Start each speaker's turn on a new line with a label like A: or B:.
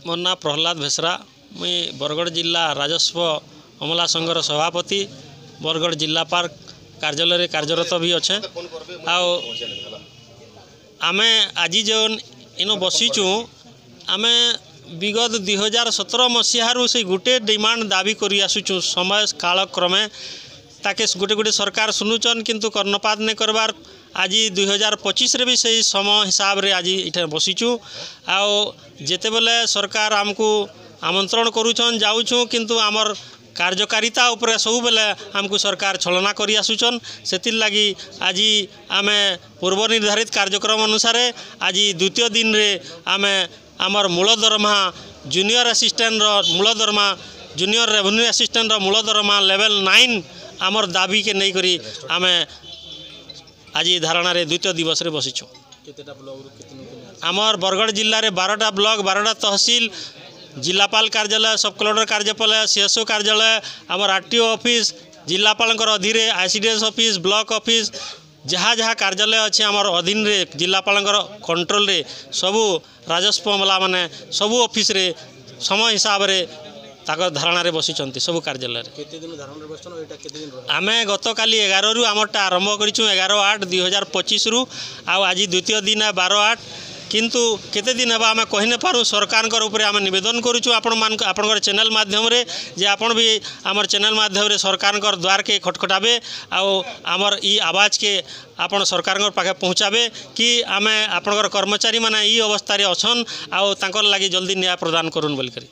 A: मोर ना प्रहलाद भेसरा मुई बरगढ़ जिला राजस्व अमला संघर सभापति बरगढ़ जिलापाल कार्यालय कार्यरत भी अच्छे आमे आज जो इन बसीचु आमे विगत 2017 मसीहारू से गोटे डिमांड दाबी करी आसुचु समय कालक्रमे ताके गोटे गोटे सरकार शुणुचन किंतु कर्णपात नहीं करबार आज 2025 रे भी सही समय हिसाब रे आज इठे बसीचु आओ जेते बेले सरकार आमको आमंत्रण करूछन जाऊछु किंतु आमर कार्यकारिता उपरे सब बेले आमको सरकार छलना करी आसुचन सेतिर लगी आज आमे पूर्व निर्धारित कार्यक्रम अनुसार आज द्वितीय दिन रे आमे आमर मूल दरमा जूनियर असिस्टेंट मूल दरमा जूनियर रेवेन्यू असिस्टेंट मूल दरमा लेवल 9 आमर दाबी के नहीं करी आमे आज धारणा रे द्वितीय दिवस रे बसीछु। आमर बरगढ़ जिले में 12टा ब्लॉक 12टा तहसील जिलापाल कार्यालय सब कलेक्टर कार्यालय सीएसओ कार्यालय आमर आरटीओ ऑफिस जिलापाल अधीन आईसीडीएस ऑफिस ब्लॉक ऑफिस जहाँ जहाँ कार्यालय अच्छे आमर अधीन रे जिलापाल कंट्रोल रे सबू राजस्व मामला माने सबू ऑफिस रे समय हिसाब रे ताकर धारणा रे बसीचंती सबू कार्यालय आमे गत काली 11 रु आमरटा आरंभ करिछु 11/8/2025 रु आज द्वितीय दिन है 12/8 किंतु केते दिन है आमे कहि न पारू सरकार ऊपर आमे निवेदन करूछु आपण चैनल माध्यम रे जे आपण भी आमर चैनल माध्यम रे सरकार द्वार के खटखटाबे आमर ई आवाज के आपण सरकार पाखे पहुँचाबे कि आमे आपण कर्मचारी माने ई अवस्था रे अछन तांकर लागि जल्दी न्याय प्रदान करूँ बोल करी।